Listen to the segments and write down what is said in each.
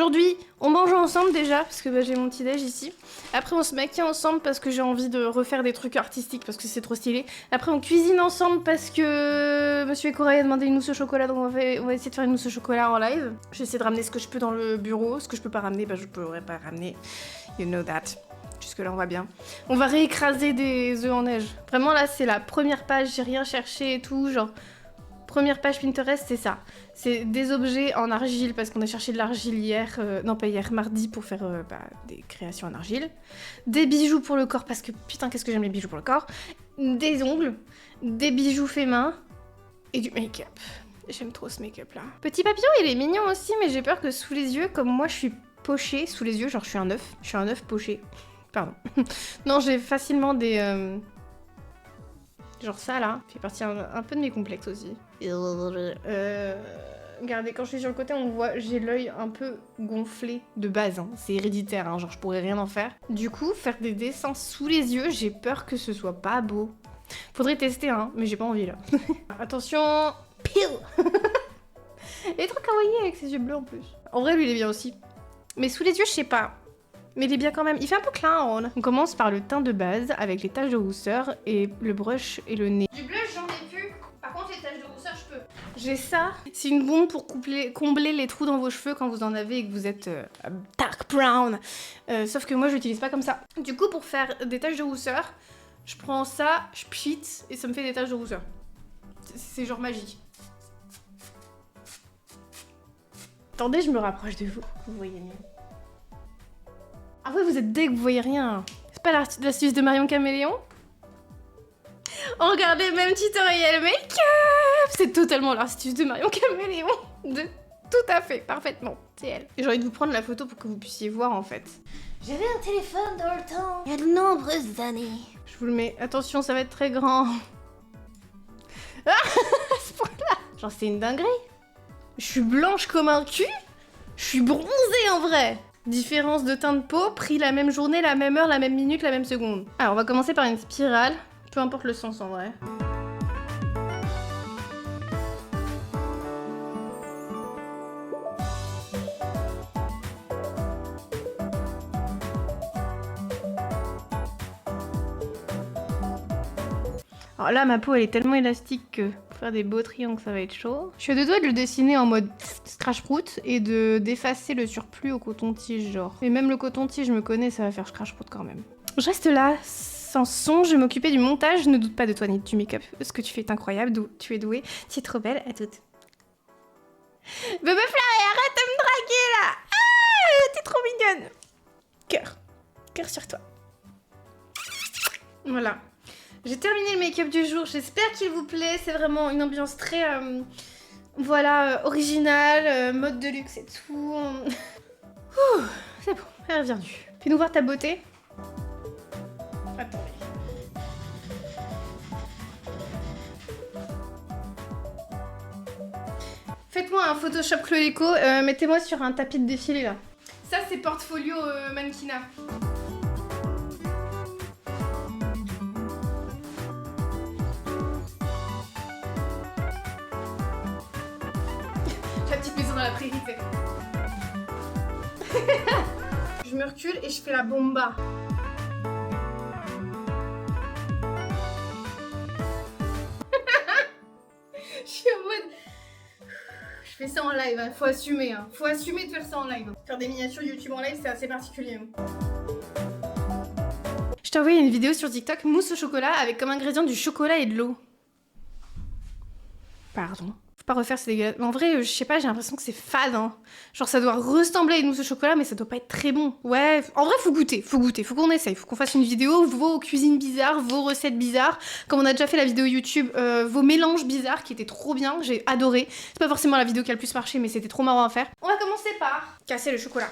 Aujourd'hui, on mange ensemble déjà, parce que j'ai mon petit déj ici. Après, on se maquille ensemble parce que j'ai envie de refaire des trucs artistiques parce que c'est trop stylé. Après, on cuisine ensemble parce que Monsieur Ekoraï a demandé une mousse au chocolat, donc on va essayer de faire une mousse au chocolat en live. J'essaie de ramener ce que je peux dans le bureau, ce que je peux pas ramener, je pourrais pas ramener. You know that. Jusque là, on va bien. On va réécraser des œufs en neige. Vraiment, là, c'est la première page, j'ai rien cherché et tout, genre... Première page Pinterest, c'est ça. C'est des objets en argile, parce qu'on a cherché de l'argile hier, non pas hier, mardi, pour faire des créations en argile. Des bijoux pour le corps, parce que putain, qu'est-ce que j'aime les bijoux pour le corps. Des ongles, des bijoux faits main, et du make-up. J'aime trop ce make-up là. Petit papillon, il est mignon aussi, mais j'ai peur que sous les yeux, comme moi je suis pochée, sous les yeux, genre je suis un œuf poché. Pardon. Non, j'ai facilement des... Genre ça là, fait partie un peu de mes complexes aussi. Regardez, quand je suis sur le côté, on voit, j'ai l'œil un peu gonflé de base, hein. C'est héréditaire, hein, genre je pourrais rien en faire. Du coup, faire des dessins sous les yeux, j'ai peur que ce soit pas beau. Faudrait tester, hein, mais j'ai pas envie là. Attention, pile. Il est trop kawaii avec ses yeux bleus en plus. En vrai, lui il est bien aussi. Mais sous les yeux, je sais pas. Mais il est bien quand même, il fait un peu clown. On commence par le teint de base avec les taches de rousseur et le brush et le nez. Du blush j'en ai plus, par contre les taches de rousseur je peux. J'ai ça, c'est une bombe pour combler les trous dans vos cheveux quand vous en avez et que vous êtes dark brown. Sauf que moi je l'utilise pas comme ça. Du coup pour faire des taches de rousseur, je prends ça, je pchit et ça me fait des taches de rousseur. C'est genre magique. Attendez, je me rapproche de vous, vous voyez mieux. Ah ouais, vous êtes deg, vous voyez rien. C'est pas l'astuce de Marion Caméléon? Oh, regardez, même tutoriel make-up. C'est totalement l'astuce de Marion Caméléon. Tout à fait, parfaitement. C'est elle. J'ai envie de vous prendre la photo pour que vous puissiez voir en fait. J'avais un téléphone dans le temps, il y a de nombreuses années. Je vous le mets. Attention, ça va être très grand. Ah, à ce point-là. Genre, c'est une dinguerie. Je suis blanche comme un cul. Je suis bronzée en vrai. Différence de teint de peau, pris la même journée, la même heure, la même minute, la même seconde. Alors on va commencer par une spirale, peu importe le sens en vrai. Alors là ma peau elle est tellement élastique que pour faire des beaux triangles ça va être chaud. Je suis à deux doigts de le dessiner en mode scratch-prout et d'effacer le surplus au coton-tige genre. Mais même le coton-tige je me connais, ça va faire scratch-prout quand même. Je reste là, sans son, je vais m'occuper du montage, je ne doute pas de toi ni du make-up. Ce que tu fais est incroyable, tu es douée, tu es trop belle, à toutes. Bébé Fleur, arrête de me draguer là. Ah, t'es trop mignonne. Cœur sur toi. Voilà. J'ai terminé le make-up du jour, j'espère qu'il vous plaît, c'est vraiment une ambiance très, voilà, originale, mode de luxe et tout. C'est bon, elle est revenue. Fais-nous voir ta beauté. Attendez. Faites-moi un Photoshop Clolico, mettez-moi sur un tapis de défilé là. Ça c'est portfolio mannequinat. La petite maison dans la prairie, c'est. Je me recule et je fais la bomba. Je suis en mode... Je fais ça en live, hein. Faut assumer, hein. Faut assumer de faire ça en live. Faire des miniatures YouTube en live, c'est assez particulier. Je t'ai envoyé une vidéo sur TikTok, mousse au chocolat avec comme ingrédient du chocolat et de l'eau. Pardon. Faut pas refaire, c'est dégueulasse. Mais en vrai, je sais pas, j'ai l'impression que c'est fade, hein. Genre ça doit ressembler à une mousse au chocolat, mais ça doit pas être très bon. Ouais, en vrai, faut goûter, faut qu'on essaye, faut qu'on fasse une vidéo, vos cuisines bizarres, vos recettes bizarres. Comme on a déjà fait la vidéo YouTube, vos mélanges bizarres qui étaient trop bien, j'ai adoré. C'est pas forcément la vidéo qui a le plus marché, mais c'était trop marrant à faire. On va commencer par casser le chocolat.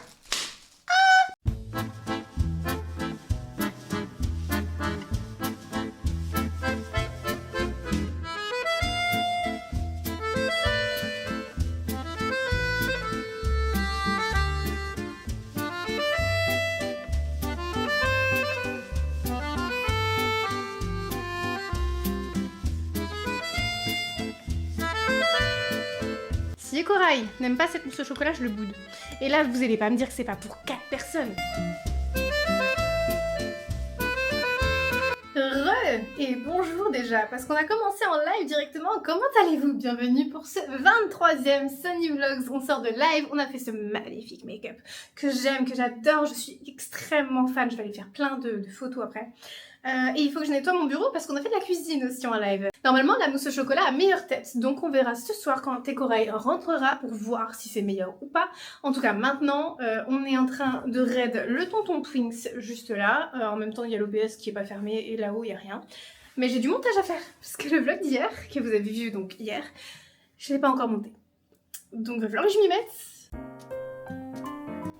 merci. Et Corail n'aime pas cette mousse au chocolat, je le boude. Et là, vous allez pas me dire que c'est pas pour 4 personnes. Et bonjour déjà, parce qu'on a commencé en live directement. Comment allez-vous? Bienvenue pour ce 23e Sunny Vlogs. On sort de live, on a fait ce magnifique make-up que j'aime, que j'adore. Je suis extrêmement fan, je vais aller faire plein de photos après. Et il faut que je nettoie mon bureau parce qu'on a fait de la cuisine aussi en live. Normalement, la mousse au chocolat a meilleure tête, donc on verra ce soir quand Tecorail rentrera pour voir si c'est meilleur ou pas. En tout cas, maintenant, on est en train de raid le tonton Twinks juste là. En même temps, il y a l'OBS qui est pas fermé et là-haut, il n'y a rien. Mais j'ai du montage à faire parce que le vlog d'hier, que vous avez vu donc hier, je l'ai pas encore monté. Donc il va falloir que je m'y mette.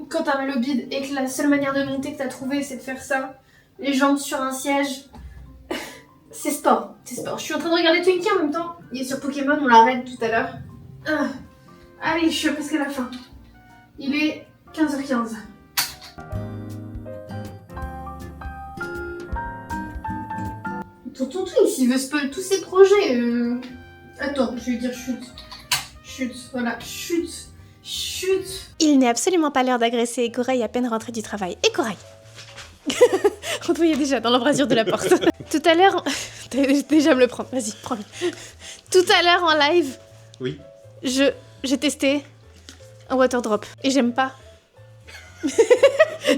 Quand t'as mal au bide et que la seule manière de monter que t'as trouvé, c'est de faire ça, les jambes sur un siège, c'est sport, c'est sport. Je suis en train de regarder Twinkie en même temps. Il est sur Pokémon, on l'arrête tout à l'heure. Allez, je suis presque à la fin. Il est 15h15. Tonton Twinks, il veut spoil tous ses projets. Attends, je vais lui dire chute. Chute, voilà, chute. Chute. Il n'est absolument pas l'heure d'agresser Corail à peine rentré du travail. Et Corail on te voyait déjà dans l'embrasure de la porte. Tout à l'heure... T'as déjà me le prendre, vas-y, prends-le. Tout à l'heure en live... Oui. J'ai testé un water drop. Et j'aime pas.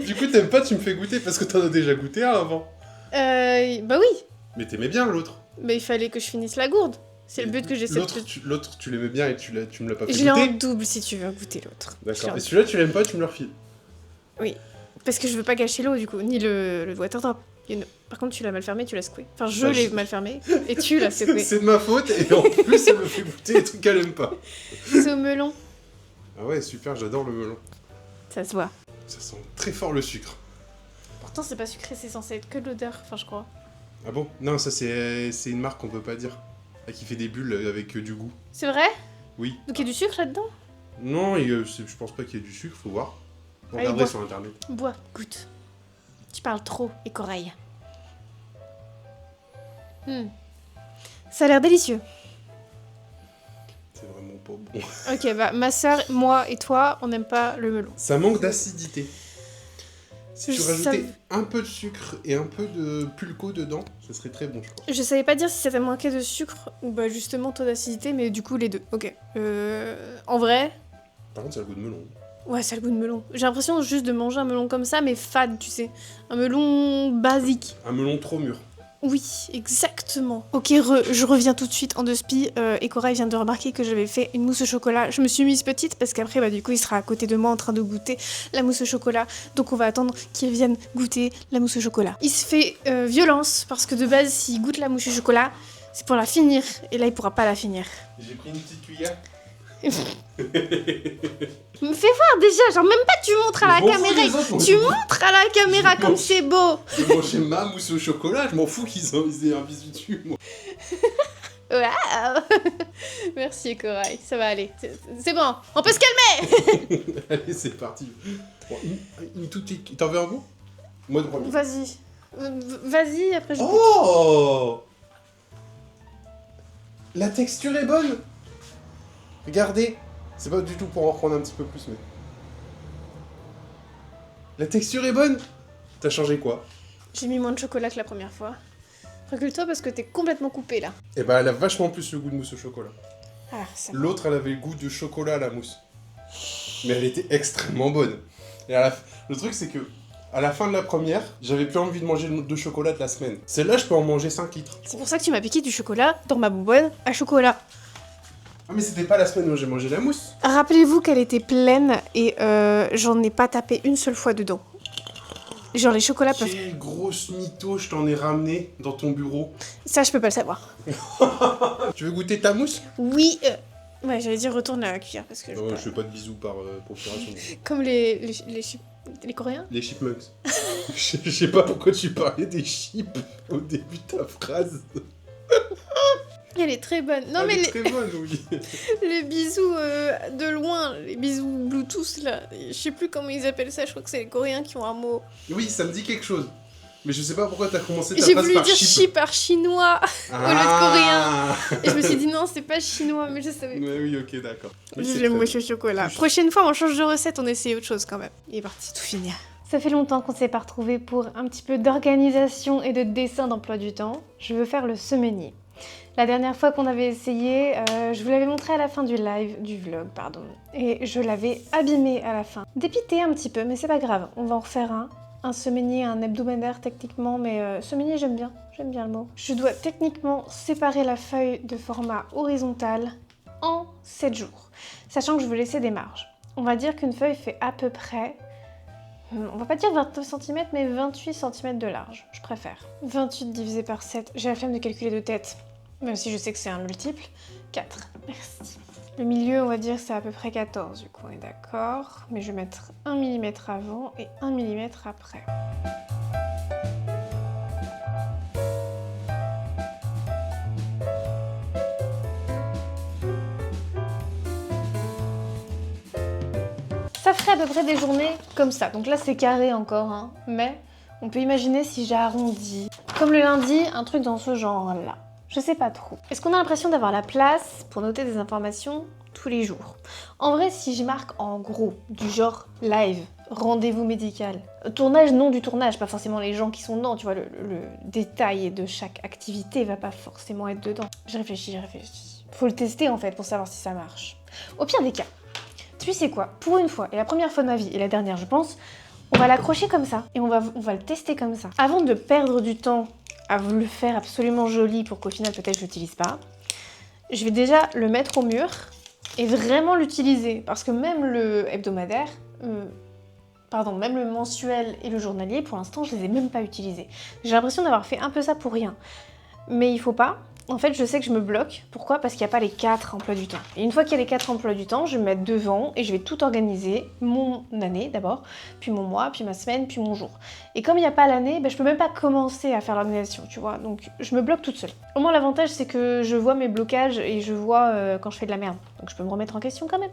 Du coup, t'aimes pas, tu me fais goûter parce que t'en as déjà goûté un avant. Bah oui. Mais t'aimais bien l'autre. Mais il fallait que je finisse la gourde. C'est le but que j'essaie de... L'autre, tu l'aimais bien et tu me l'as pas fait Je goûter. l'ai en double si tu veux goûter l'autre. D'accord. Et celui-là, tu l'aimes pas, tu me le refiles. Oui. Parce que je veux pas gâcher l'eau du coup, ni le water drop. Par contre, tu l'as mal fermé, tu l'as secoué. Enfin, je l'ai mal fermé et tu l'as secoué. C'est de ma faute et en plus, elle me fait goûter des trucs qu'elle aime pas. C'est au melon. Ah ouais, super, j'adore le melon. Ça se voit. Ça sent très fort le sucre. Pourtant, c'est pas sucré, c'est censé être que de l'odeur, enfin, je crois. Ah bon? Non, ça c'est une marque qu'on peut pas dire. Qui fait des bulles avec du goût. C'est vrai? Oui. Donc il y a du sucre là-dedans? Non, je pense pas qu'il y ait du sucre, faut voir. Allez, Regardez bois. sur internet. Bois, goûte. Tu parles trop, et Corail. Ça a l'air délicieux. C'est vraiment pas bon. Ok, bah ma soeur, moi et toi, on n'aime pas le melon. Ça manque d'acidité. Si tu Je rajoutais savais- un peu de sucre et un peu de pulco dedans, ce serait très bon, je crois. Je savais pas dire si ça t'a manqué de sucre ou bah justement taux d'acidité, mais du coup les deux. Ok. En vrai, Par contre, ça a le goût de melon. ouais, ça a le goût de melon. J'ai l'impression juste de manger un melon comme ça, mais fade, tu sais. Un melon basique. Un melon trop mûr. Oui, exactement. Ok, je reviens tout de suite en deux spi. Et Corail vient de remarquer que j'avais fait une mousse au chocolat. Je me suis mise petite parce qu'après, bah, du coup, il sera à côté de moi en train de goûter la mousse au chocolat. Donc on va attendre qu'il vienne goûter la mousse au chocolat. Il se fait violence parce que de base, s'il goûte la mousse au chocolat, c'est pour la finir. Et là, il pourra pas la finir. J'ai pris une petite cuillère. Me fais voir déjà, genre même pas tu montres à la Je m'en fous caméra. des autres, moi, Tu je- montres à la caméra Je comme mange. c'est beau. Je vais manger ma mousse au chocolat, je m'en fous qu'ils aient un bisou dessus, moi. Waouh. Merci Corail, ça va aller. C'est bon, on peut se calmer. Allez, c'est parti. Bon, T'en veux un bout? Moi de premier. Vas-y. Vas-y, après je... Oh! La texture est bonne! Regardez! C'est pas du tout pour en reprendre un petit peu plus, mais... La texture est bonne! T'as changé quoi? J'ai mis moins de chocolat que la première fois. Recule-toi parce que t'es complètement coupé là. Eh ben, elle a vachement plus le goût de mousse au chocolat. Ah, ça va. L'autre, elle avait le goût de chocolat à la mousse. Mais elle était extrêmement bonne. Et le truc, c'est que, à la fin de la première, j'avais plus envie de manger de chocolat de la semaine. Celle-là, je peux en manger 5 litres. C'est pour ça que tu m'as piqué du chocolat dans ma bonbonne à chocolat. Ah, mais c'était pas la semaine où j'ai mangé la mousse. Rappelez-vous qu'elle était pleine et j'en ai pas tapé une seule fois dedans. Genre les chocolats peuvent... Quelle grosse mytho, je t'en ai ramené dans ton bureau. Ça, je peux pas le savoir. Tu veux goûter ta mousse? Oui, ouais, j'allais dire retourne à la cuillère parce que... Non, je fais pas de bisous par procuration. Comme les Coréens. Les chipmunks. Je sais pas pourquoi tu parlais des chips au début de ta phrase. Elle est très bonne. Non, Elle mais est très bonne, oui. les bisous de loin, les bisous Bluetooth là, je sais plus comment ils appellent ça, je crois que c'est les Coréens qui ont un mot. Oui, ça me dit quelque chose. Mais je sais pas pourquoi t'as commencé ta J'ai phrase voulu par dire chip. chi par chinois au lieu de coréen. Et je me suis dit non, c'est pas chinois, mais je savais. Ouais, oui, ok, d'accord. Oui, c'est J'aime très moche au chocolat. Touche. Prochaine fois, on change de recette, on essaye autre chose quand même. Il est parti tout finir. Ça fait longtemps qu'on s'est pas retrouvés pour un petit peu d'organisation et de dessin d'emploi du temps. Je veux faire le semainier. La dernière fois qu'on avait essayé, je vous l'avais montré à la fin du live, du vlog, pardon. Et je l'avais abîmé à la fin. Dépité un petit peu, mais c'est pas grave. On va en refaire un. Un semainier, un hebdomadaire techniquement, mais semainier j'aime bien le mot. Je dois techniquement séparer la feuille de format horizontal en 7 jours, sachant que je veux laisser des marges. On va dire qu'une feuille fait à peu près, on va pas dire 29 cm, mais 28 cm de large, je préfère. 28 divisé par 7, j'ai la flemme de calculer de tête, même si je sais que c'est un multiple. 4, merci. Le milieu, on va dire, c'est à peu près 14, du coup, on est d'accord. Mais je vais mettre 1 mm avant et 1 mm après. Ça ferait à peu près des journées comme ça. Donc là, c'est carré encore, hein. Mais on peut imaginer si j'ai arrondi. Comme le lundi, un truc dans ce genre-là. Je sais pas trop. Est-ce qu'on a l'impression d'avoir la place pour noter des informations tous les jours? En vrai, si je marque en gros, du genre live, rendez-vous médical, tournage, nom du tournage, pas forcément les gens qui sont dedans, tu vois, le détail de chaque activité va pas forcément être dedans. Je réfléchis. Faut le tester en fait pour savoir si ça marche. Au pire des cas, tu sais quoi, pour une fois, et la première fois de ma vie, et la dernière je pense, on va l'accrocher comme ça, et on va le tester comme ça. Avant de perdre du temps à le faire absolument joli pour qu'au final peut-être je l'utilise pas, je vais déjà le mettre au mur et vraiment l'utiliser. Parce que même le hebdomadaire, même le mensuel et le journalier, pour l'instant je les ai même pas utilisés. J'ai l'impression d'avoir fait un peu ça pour rien. Mais il faut pas. En fait, je sais que je me bloque. Pourquoi? Parce qu'il n'y a pas les 4 emplois du temps. Et une fois qu'il y a les 4 emplois du temps, je vais me mettre devant et je vais tout organiser. Mon année d'abord, puis mon mois, puis ma semaine, puis mon jour. Et comme il n'y a pas l'année, je peux même pas commencer à faire l'organisation, tu vois. Donc je me bloque toute seule. Au moins l'avantage, c'est que je vois mes blocages et je vois quand je fais de la merde. Donc je peux me remettre en question quand même.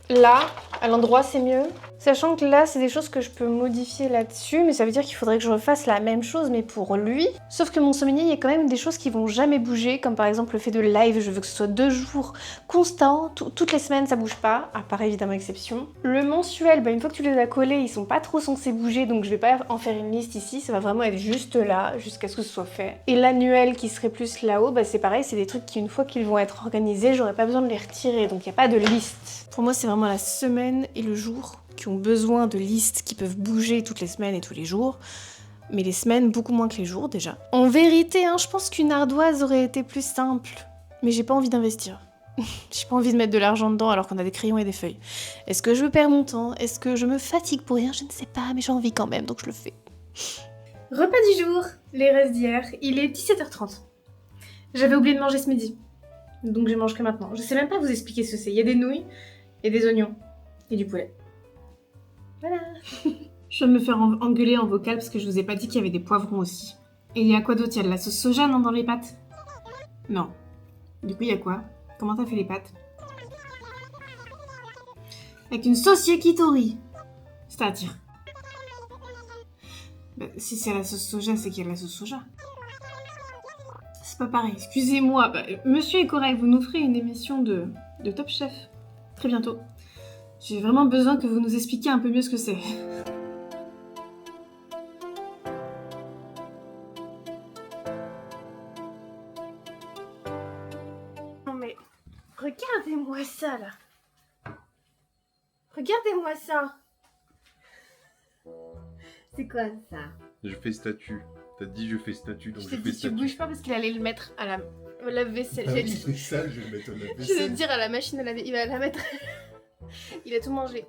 Là, à l'endroit, c'est mieux. Sachant que là, c'est des choses que je peux modifier là-dessus, mais ça veut dire qu'il faudrait que je refasse la même chose, mais pour lui. Sauf que mon semainier, il y a quand même des choses qui vont jamais bouger, comme par exemple le fait de live, je veux que ce soit 2 jours constants, toutes les semaines, ça bouge pas, à part évidemment exception. Le mensuel, une fois que tu les as collés, ils sont pas trop censés bouger, donc je vais pas en faire une liste ici, ça va vraiment être juste là, jusqu'à ce que ce soit fait. Et l'annuel qui serait plus là-haut, c'est pareil, c'est des trucs qui, une fois qu'ils vont être organisés, j'aurai pas besoin de les retirer, donc il n'y a pas de liste. Pour moi, c'est vraiment la semaine et le jour qui ont besoin de listes qui peuvent bouger toutes les semaines et tous les jours. Mais les semaines, beaucoup moins que les jours déjà. En vérité, je pense qu'une ardoise aurait été plus simple. Mais j'ai pas envie d'investir. J'ai pas envie de mettre de l'argent dedans alors qu'on a des crayons et des feuilles. Est-ce que je perds mon temps? Est-ce que je me fatigue pour rien? Je ne sais pas, mais j'ai envie quand même, donc je le fais. Repas du jour, les restes d'hier. Il est 17h30. J'avais oublié de manger ce midi. Donc je mange que maintenant. Je sais même pas vous expliquer ce que c'est. Il y a des nouilles et des oignons et du poulet. Voilà. Je viens de me faire engueuler en vocal parce que je vous ai pas dit qu'il y avait des poivrons aussi. Et il y a quoi d'autre? Il y a de la sauce soja, non, dans les pâtes? Non. Du coup, il y a quoi? Comment t'as fait les pâtes? Avec une sauce yakitori. C'est-à-dire? Si c'est la sauce soja, c'est qu'il y a de la sauce soja. C'est pas pareil, excusez-moi. Monsieur est correct, vous nous ferez une émission de Top Chef. Très bientôt. J'ai vraiment besoin que vous nous expliquiez un peu mieux ce que c'est. Non mais, regardez-moi ça là. Regardez-moi ça. C'est quoi ça? Je fais statue. T'as dit je fais statue, donc je fais Tu statue. bouges pas parce qu'il allait le mettre à la lave-vaisselle. Ah oui, c'est ça, je vais le mettre au Je vais lave-vaisselle. dire à la machine à laver, il va la mettre. Il a tout mangé.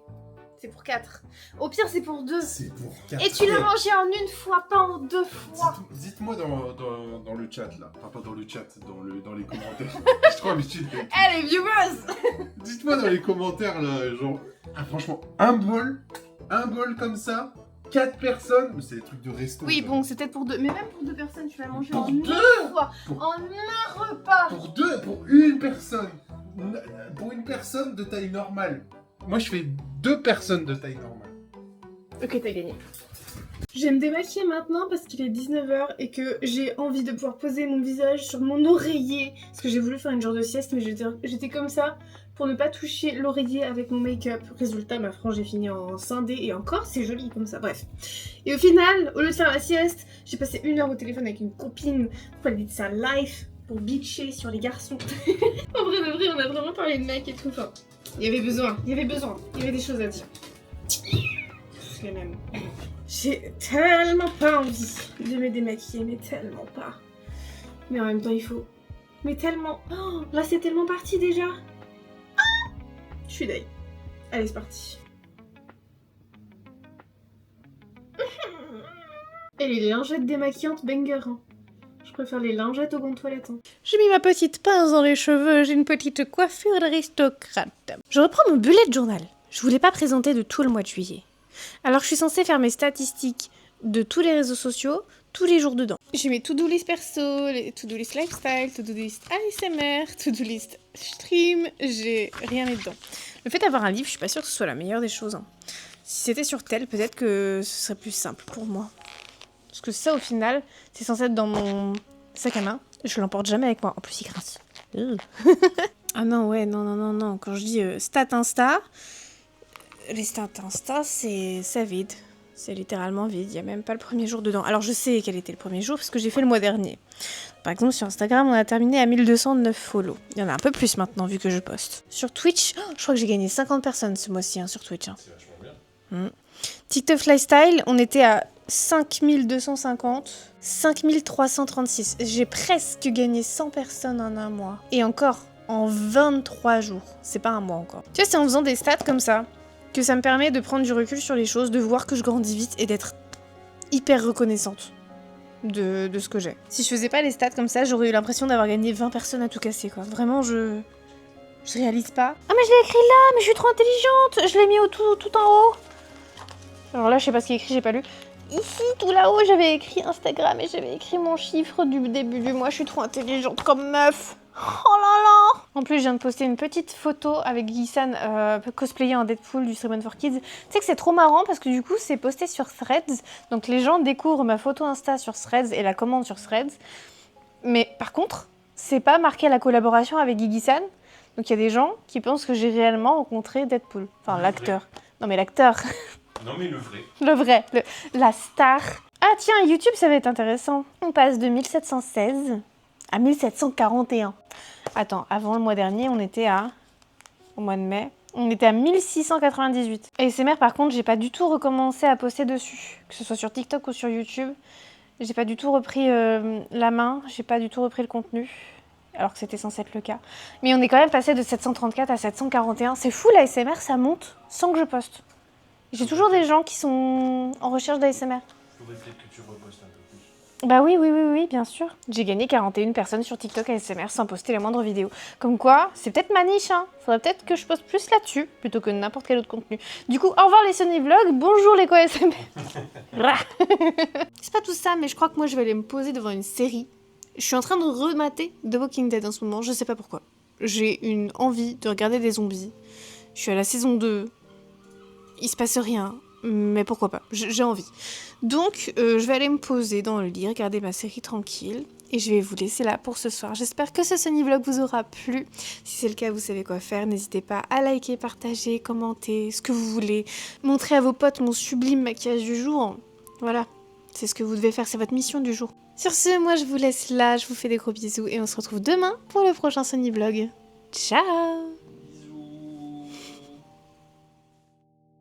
C'est pour 4. Au pire, c'est pour 2. C'est pour 4. Et tu l'as mangé en une fois, pas en 2 fois. Dites-moi dans le chat là. Enfin, pas dans le chat, dans les commentaires. J'ai trop l'habitude. Eh les viewers! Dites-moi dans les commentaires là, genre. Ah, franchement, un bol comme ça, 4 personnes, mais c'est des trucs de resto. Oui, ça. bon, c'est peut-être pour 2. Mais même pour 2 personnes, tu l'as mangé Pour en 2 une fois. Pour- En un repas. Pour une personne. Pour une personne de taille normale. Moi, je fais 2 personnes de taille normale. Ok, t'as gagné. Je vais me démaquiller maintenant parce qu'il est 19h et que j'ai envie de pouvoir poser mon visage sur mon oreiller. Parce que j'ai voulu faire une genre de sieste, mais j'étais comme ça pour ne pas toucher l'oreiller avec mon make-up. Résultat, ma frange est finie en scindé et encore c'est joli comme ça, bref. Et au final, au lieu de faire la sieste, j'ai passé 1 heure au téléphone avec une copine pour aller de sa life, pour bitcher sur les garçons. En vrai de vrai, on a vraiment parlé de mecs et tout. Enfin, il y avait besoin, il y avait des choses à dire. Je l'ai même. J'ai tellement pas envie de me démaquiller, mais tellement pas. Mais en même temps, il faut. Mais tellement. Oh, là, c'est tellement parti déjà. Ah, je suis dingue. Allez, c'est parti. Et les lingettes démaquillantes banger. Hein. Je préfère les lingettes au gants de toilette. Hein. J'ai mis ma petite pince dans les cheveux, j'ai une petite coiffure d'aristocrate. Je reprends mon bullet journal. Je voulais pas présenter de tout le mois de juillet. Alors je suis censée faire mes statistiques de tous les réseaux sociaux, tous les jours dedans. J'ai mes to-do list perso, les to-do list lifestyle, to-do list ASMR, to-do list stream, j'ai rien mis dedans. Le fait d'avoir un livre, je suis pas sûre que ce soit la meilleure des choses. Hein. Si c'était sur tel, peut-être que ce serait plus simple pour moi. Parce que ça, au final, c'est censé être dans mon sac à main. Je l'emporte jamais avec moi. En plus, il grince. Ah non, ouais, non. Quand je dis stat Insta... Les stats Insta, c'est vide. C'est littéralement vide. Il n'y a même pas le premier jour dedans. Alors je sais quel était le premier jour parce que j'ai fait le mois dernier. Par exemple, sur Instagram, on a terminé à 1209 follow. Il y en a un peu plus maintenant vu que je poste. Sur Twitch, je crois que j'ai gagné 50 personnes ce mois-ci sur Twitch. Hein. C'est vachement bien. TikTok Lifestyle, on était à 5250, 5336. J'ai presque gagné 100 personnes en un mois. Et encore, en 23 jours. C'est pas un mois encore. Tu vois, c'est en faisant des stats comme ça que ça me permet de prendre du recul sur les choses, de voir que je grandis vite et d'être hyper reconnaissante de ce que j'ai. Si je faisais pas les stats comme ça, j'aurais eu l'impression d'avoir gagné 20 personnes à tout casser, quoi. Vraiment, je réalise pas. Ah mais je l'ai écrit là, mais je suis trop intelligente. Je l'ai mis tout en haut. Alors là, je sais pas ce qu'il y a écrit, j'ai pas lu. Ici, tout là-haut, j'avais écrit Instagram et j'avais écrit mon chiffre du début du mois. Je suis trop intelligente comme meuf. Oh là là! En plus, je viens de poster une petite photo avec Guy-san cosplayé en Deadpool du Stream for Kids. Tu sais que c'est trop marrant parce que du coup, c'est posté sur Threads. Donc les gens découvrent ma photo Insta sur Threads et la commandent sur Threads. Mais par contre, c'est pas marqué la collaboration avec Guy-san. Donc il y a des gens qui pensent que j'ai réellement rencontré Deadpool. Enfin, l'acteur. Non mais l'acteur. Non mais le vrai. Le vrai, la star. Ah tiens, YouTube, ça va être intéressant. On passe de 1716 à 1741. Attends, avant le mois dernier, on était au mois de mai, on était à 1698. ASMR, par contre, j'ai pas du tout recommencé à poster dessus. Que ce soit sur TikTok ou sur YouTube. J'ai pas du tout repris la main, j'ai pas du tout repris le contenu. Alors que c'était censé être le cas. Mais on est quand même passé de 734 à 741. C'est fou, l'ASMR, ça monte sans que je poste. J'ai toujours des gens qui sont en recherche d'ASMR. Il faudrait peut-être que tu repostes un peu plus. Bah oui, bien sûr. J'ai gagné 41 personnes sur TikTok ASMR sans poster la moindre vidéo. Comme quoi, c'est peut-être ma niche, hein. Faudrait peut-être que je poste plus là-dessus, plutôt que n'importe quel autre contenu. Du coup, au revoir les Sony Vlogs, bonjour les ASMR. C'est pas tout ça, mais je crois que moi je vais aller me poser devant une série. Je suis en train de remater The Walking Dead en ce moment, je sais pas pourquoi. J'ai une envie de regarder des zombies. Je suis à la saison 2. Il se passe rien, mais pourquoi pas, j'ai envie. Donc, je vais aller me poser dans le lit, regarder ma série tranquille, et je vais vous laisser là pour ce soir. J'espère que ce Sony Vlog vous aura plu. Si c'est le cas, vous savez quoi faire. N'hésitez pas à liker, partager, commenter, ce que vous voulez. Montrez à vos potes mon sublime maquillage du jour. Voilà, c'est ce que vous devez faire, c'est votre mission du jour. Sur ce, moi je vous laisse là, je vous fais des gros bisous, et on se retrouve demain pour le prochain Sony Vlog. Ciao!